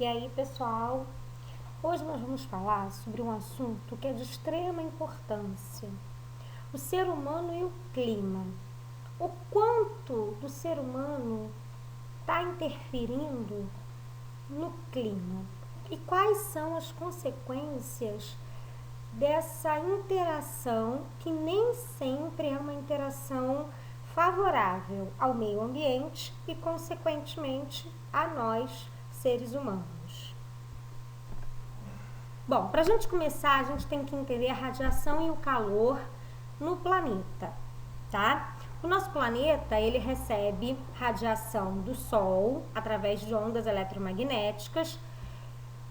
E aí, pessoal, hoje nós vamos falar sobre um assunto que é de extrema importância: o ser humano e o clima. O quanto do ser humano está interferindo no clima e quais são as consequências dessa interação, que nem sempre é uma interação favorável ao meio ambiente e, consequentemente, a nós, seres humanos. Bom, para a gente começar, a gente tem que entender a radiação e o calor no planeta, tá? O nosso planeta, ele recebe radiação do Sol através de ondas eletromagnéticas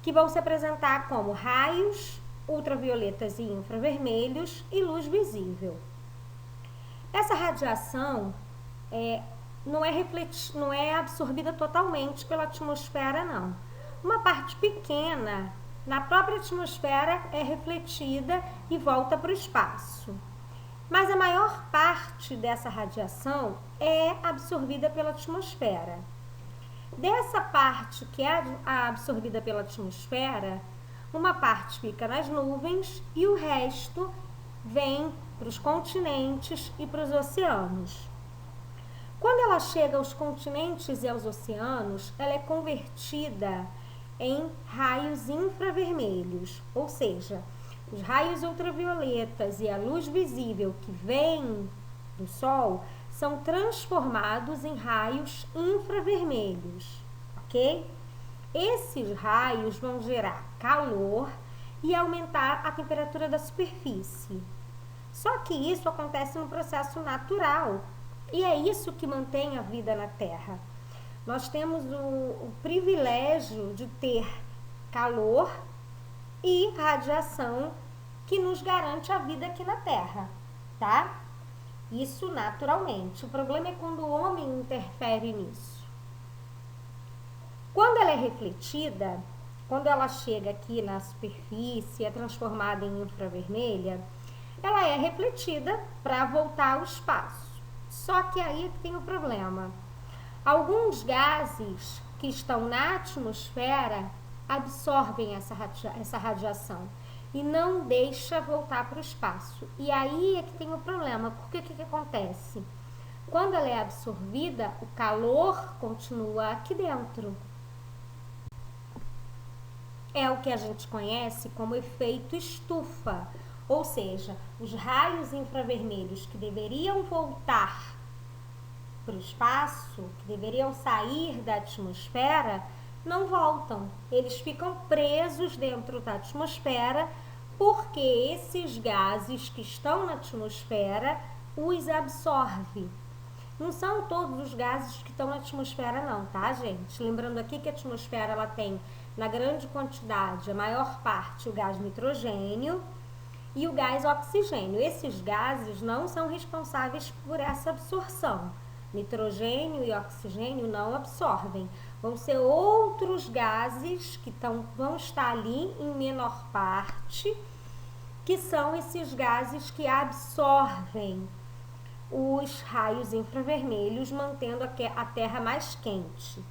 que vão se apresentar como raios ultravioletas e infravermelhos e luz visível. Essa radiação não é absorvida totalmente pela atmosfera, não. Uma parte pequena na própria atmosfera é refletida e volta para o espaço. Mas a maior parte dessa radiação é absorvida pela atmosfera. Dessa parte que é absorvida pela atmosfera, uma parte fica nas nuvens e o resto vem para os continentes e para os oceanos. Quando ela chega aos continentes e aos oceanos, ela é convertida em raios infravermelhos, ou seja, os raios ultravioletas e a luz visível que vem do Sol são transformados em raios infravermelhos, ok? Esses raios vão gerar calor e aumentar a temperatura da superfície. Só que isso acontece no processo natural e é isso que mantém a vida na Terra. Nós temos o privilégio de ter calor e radiação que nos garante a vida aqui na Terra, tá? Isso naturalmente. O problema é quando o homem interfere nisso. Quando ela é refletida, quando ela chega aqui na superfície, é transformada em infravermelha, ela é refletida para voltar ao espaço. Só que aí tem o problema. Alguns gases que estão na atmosfera absorvem essa radiação e não deixa voltar para o espaço. E aí é que tem o problema, porque o que acontece? Quando ela é absorvida, o calor continua aqui dentro. É o que a gente conhece como efeito estufa, ou seja, os raios infravermelhos que deveriam voltar para o espaço, que deveriam sair da atmosfera, não voltam. Eles ficam presos dentro da atmosfera porque esses gases que estão na atmosfera os absorvem. Não são todos os gases que estão na atmosfera não, tá, gente? Lembrando aqui que a atmosfera ela tem, na grande quantidade, a maior parte, o gás nitrogênio e o gás oxigênio. Esses gases não são responsáveis por essa absorção. Nitrogênio e oxigênio não absorvem. Vão ser outros gases que vão estar ali em menor parte, que são esses gases que absorvem os raios infravermelhos, mantendo a Terra mais quente.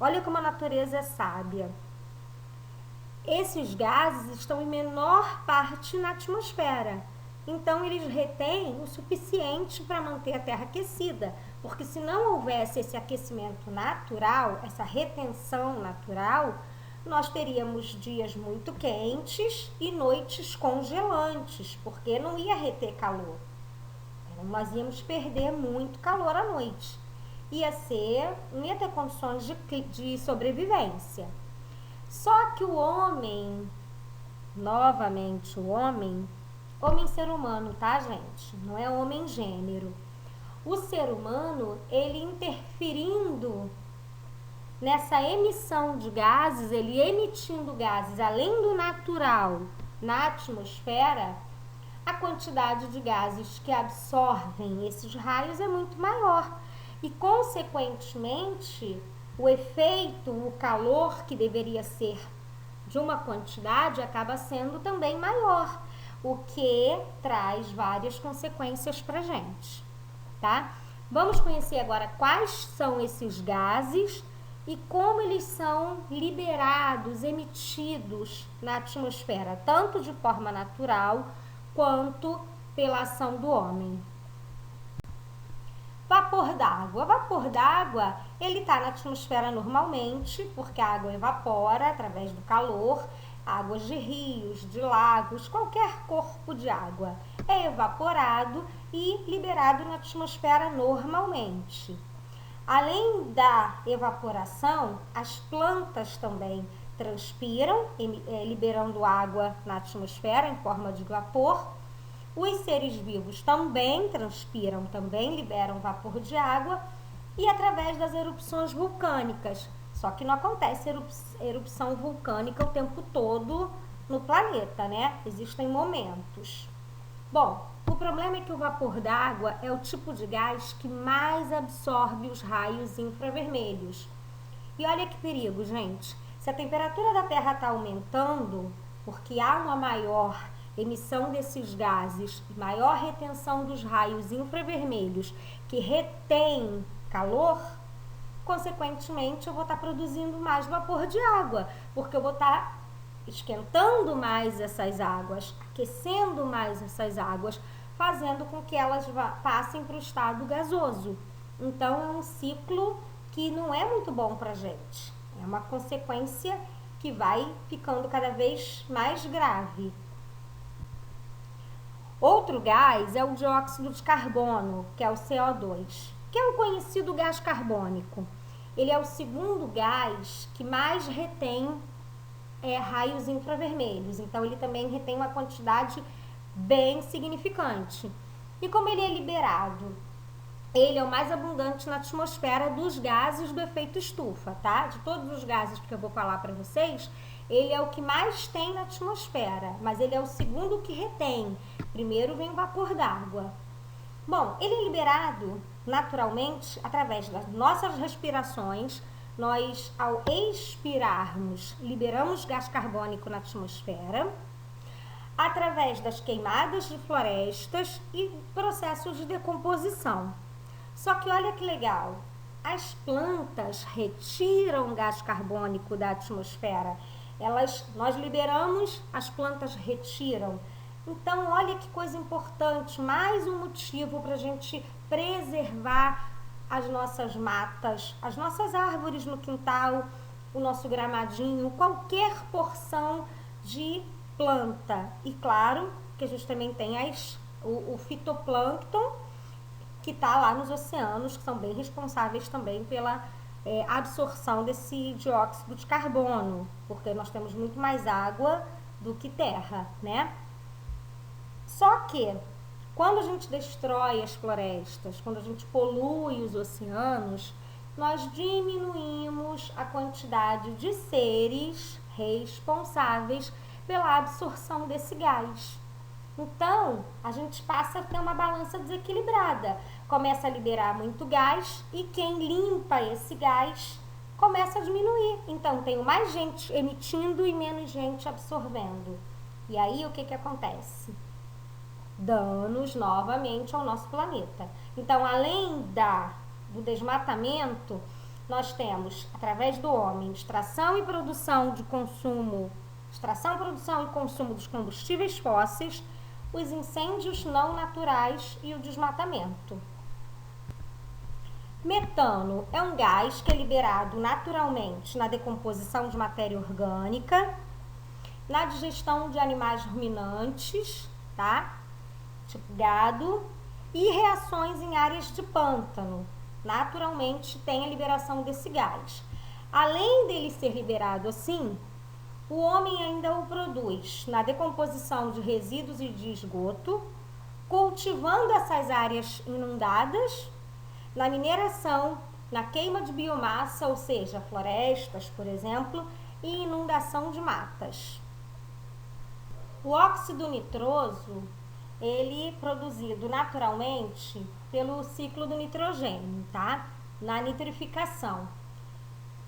Olha como a natureza é sábia. Esses gases estão em menor parte na atmosfera. Então, eles retêm o suficiente para manter a Terra aquecida, porque se não houvesse esse aquecimento natural, essa retenção natural, nós teríamos dias muito quentes e noites congelantes, porque não ia reter calor. Nós íamos perder muito calor à noite. Não ia ter condições de sobrevivência. Só que o homem, novamente o homem ser humano, tá, gente? Não é homem gênero. O ser humano, ele interferindo nessa emissão de gases, ele emitindo gases além do natural na atmosfera, a quantidade de gases que absorvem esses raios é muito maior. E, consequentemente, o efeito, o calor que deveria ser de uma quantidade acaba sendo também maior, o que traz várias consequências para a gente, tá? Vamos conhecer agora quais são esses gases e como eles são liberados, emitidos na atmosfera, tanto de forma natural quanto pela ação do homem. Vapor d'água. Vapor d'água, ele está na atmosfera normalmente, porque a água evapora através do calor. Águas de rios, de lagos, qualquer corpo de água é evaporado e liberado na atmosfera normalmente. Além da evaporação, as plantas também transpiram, liberando água na atmosfera em forma de vapor. Os seres vivos também transpiram, também liberam vapor de água e através das erupções vulcânicas. Só que não acontece erupção vulcânica o tempo todo no planeta, né? Existem momentos. Bom, o problema é que o vapor d'água é o tipo de gás que mais absorve os raios infravermelhos. E olha que perigo, gente. Se a temperatura da Terra está aumentando, porque há uma maior emissão desses gases, maior retenção dos raios infravermelhos que retém calor, consequentemente eu vou estar produzindo mais vapor de água, porque eu vou estar esquentando mais essas águas, aquecendo mais essas águas, fazendo com que elas passem para o estado gasoso. Então é um ciclo que não é muito bom para a gente. É uma consequência que vai ficando cada vez mais grave. Outro gás é o dióxido de carbono, que é o CO2, que é o conhecido gás carbônico. Ele é o segundo gás que mais retém raios infravermelhos, então ele também retém uma quantidade bem significante. E como ele é liberado? Ele é o mais abundante na atmosfera dos gases do efeito estufa, tá? De todos os gases que eu vou falar para vocês, ele é o que mais tem na atmosfera, mas ele é o segundo que retém. Primeiro vem o vapor d'água. Bom, ele é liberado naturalmente através das nossas respirações. Nós, ao expirarmos, liberamos gás carbônico na atmosfera, através das queimadas de florestas e processos de decomposição. Só que olha que legal, as plantas retiram gás carbônico da atmosfera. Nós liberamos, as plantas retiram. Então, olha que coisa importante, mais um motivo para a gente preservar as nossas matas, as nossas árvores no quintal, o nosso gramadinho, qualquer porção de planta. E claro que a gente também tem o fitoplâncton, que está lá nos oceanos, que são bem responsáveis também pela absorção desse dióxido de carbono, porque nós temos muito mais água do que terra, né? Só que, quando a gente destrói as florestas, quando a gente polui os oceanos, nós diminuímos a quantidade de seres responsáveis pela absorção desse gás. Então, a gente passa a ter uma balança desequilibrada. Começa a liberar muito gás e quem limpa esse gás começa a diminuir. Então, tem mais gente emitindo e menos gente absorvendo. E aí, o que acontece? Danos novamente ao nosso planeta. Então, além do desmatamento, nós temos, através do homem, extração, produção e consumo dos combustíveis fósseis, os incêndios não naturais e o desmatamento. Metano é um gás que é liberado naturalmente na decomposição de matéria orgânica, na digestão de animais ruminantes, tá? Tipo gado, e reações em áreas de pântano. Naturalmente tem a liberação desse gás. Além dele ser liberado assim, o homem ainda o produz na decomposição de resíduos e de esgoto, cultivando essas áreas inundadas, na mineração, na queima de biomassa, ou seja, florestas, por exemplo, e inundação de matas. O óxido nitroso, ele é produzido naturalmente pelo ciclo do nitrogênio, tá? Na nitrificação.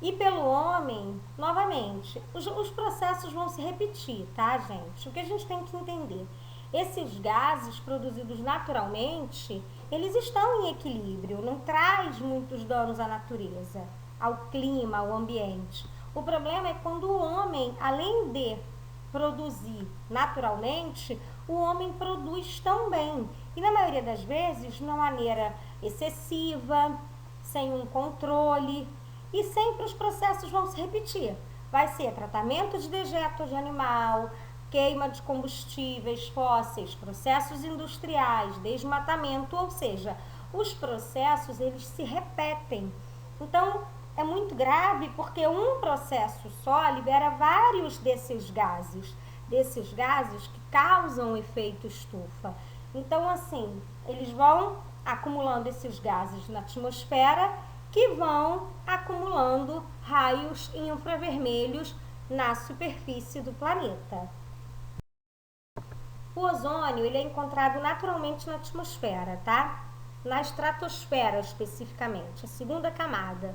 E pelo homem, novamente, os processos vão se repetir, tá, gente? O que a gente tem que entender? Esses gases produzidos naturalmente, eles estão em equilíbrio, não traz muitos danos à natureza. ao clima, ao ambiente. O problema é quando o homem, além de produzir naturalmente, o homem produz também. E na maioria das vezes, de uma maneira excessiva, sem um controle, e sempre os processos vão se repetir. Vai ser tratamento de dejetos de animal, queima de combustíveis fósseis, processos industriais, desmatamento, ou seja, os processos eles se repetem. Então, é muito grave porque um processo só libera vários desses gases que causam efeito estufa. Então, assim, eles vão acumulando esses gases na atmosfera que vão acumulando raios infravermelhos na superfície do planeta. O ozônio ele é encontrado naturalmente na atmosfera, tá? Na estratosfera especificamente, a segunda camada.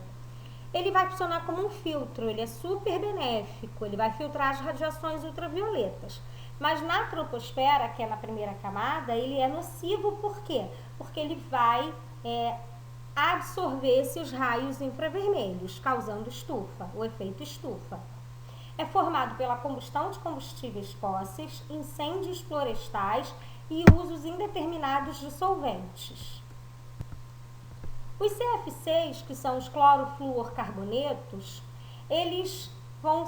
Ele vai funcionar como um filtro, ele é super benéfico, ele vai filtrar as radiações ultravioletas. Mas na troposfera, que é na primeira camada, ele é nocivo, por quê? Porque ele vai absorver esses raios infravermelhos, causando estufa, o efeito estufa. É formado pela combustão de combustíveis fósseis, incêndios florestais e usos indeterminados de solventes. Os CF6, que são os clorofluorcarbonetos, eles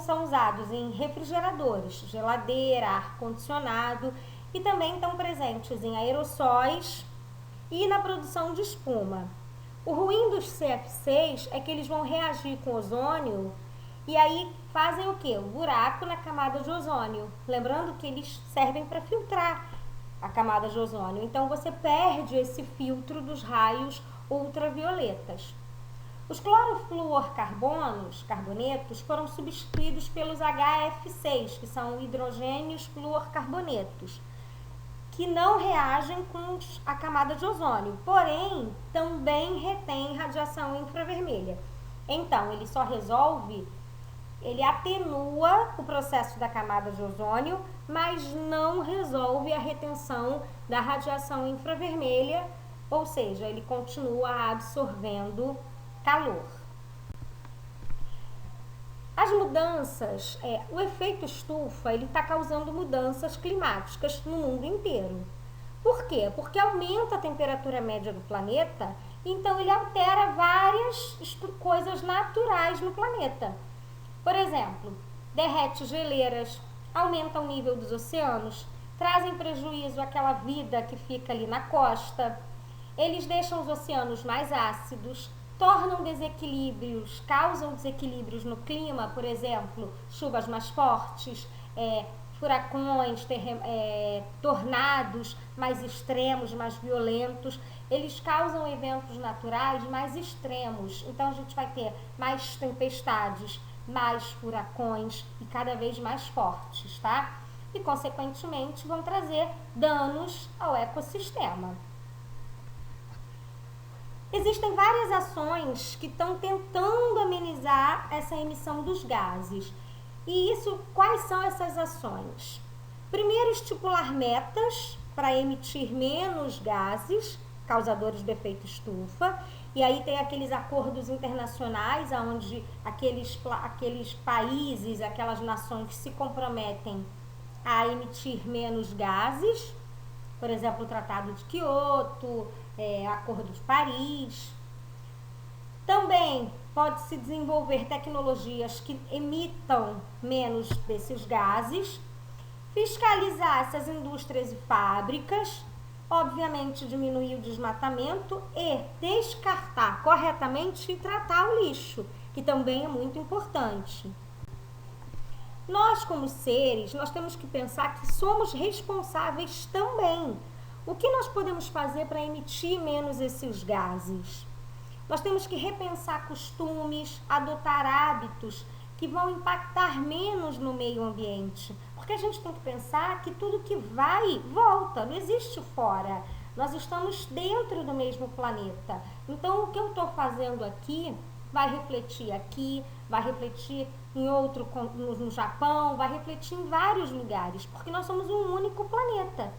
são usados em refrigeradores, geladeira, ar-condicionado e também estão presentes em aerossóis e na produção de espuma. O ruim dos CF6 é que eles vão reagir com ozônio e aí fazem o quê? Um buraco na camada de ozônio. Lembrando que eles servem para filtrar a camada de ozônio. Então você perde esse filtro dos ultravioletas. Os carbonetos, foram substituídos pelos HF6, que são hidrogênios fluorcarbonetos, que não reagem com a camada de ozônio, porém também retém radiação infravermelha. Então, ele atenua o processo da camada de ozônio, mas não resolve a retenção da radiação infravermelha, ou seja, ele continua absorvendo calor. As mudanças, o efeito estufa, ele está causando mudanças climáticas no mundo inteiro. Por quê? Porque aumenta a temperatura média do planeta, então ele altera várias coisas naturais no planeta. Por exemplo, derrete geleiras, aumenta o nível dos oceanos, trazem prejuízo àquela vida que fica ali na costa, eles deixam os oceanos mais ácidos, tornam desequilíbrios, causam desequilíbrios no clima, por exemplo, chuvas mais fortes, furacões, tornados mais extremos, mais violentos. Eles causam eventos naturais mais extremos. Então a gente vai ter mais tempestades, mais furacões e cada vez mais fortes, tá? E consequentemente vão trazer danos ao ecossistema. Existem várias ações que estão tentando amenizar essa emissão dos gases. E quais são essas ações? Primeiro, estipular metas para emitir menos gases causadores do efeito estufa. E aí tem aqueles acordos internacionais onde aqueles países, aquelas nações se comprometem a emitir menos gases. Por exemplo, o Tratado de Quioto, Acordo de Paris. Também pode-se desenvolver tecnologias que emitam menos desses gases, fiscalizar essas indústrias e fábricas, obviamente diminuir o desmatamento e descartar corretamente e tratar o lixo, que também é muito importante. Nós, como seres, nós temos que pensar que somos responsáveis também. O que nós podemos fazer para emitir menos esses gases? Nós temos que repensar costumes, adotar hábitos que vão impactar menos no meio ambiente. Porque a gente tem que pensar que tudo que vai, volta, não existe fora. Nós estamos dentro do mesmo planeta. Então, o que eu estou fazendo aqui vai refletir em outro, no Japão, vai refletir em vários lugares, porque nós somos um único planeta.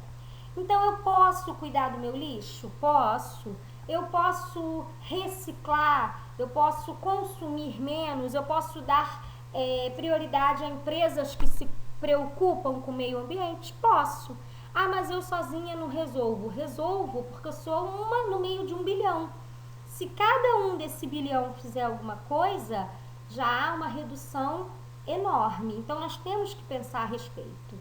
Então, eu posso cuidar do meu lixo? Posso. Eu posso reciclar eu posso consumir menos, eu posso dar prioridade a empresas que se preocupam com o meio ambiente? Posso. Ah, mas eu sozinha não resolvo. Resolvo porque eu sou uma no meio de 1 bilhão. Se cada um desse bilhão fizer alguma coisa, já há uma redução enorme. Então, nós temos que pensar a respeito,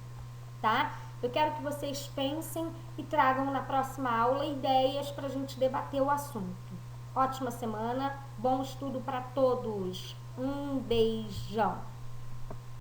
tá? Eu quero que vocês pensem e tragam na próxima aula ideias para a gente debater o assunto. Ótima semana, bom estudo para todos. Um beijão.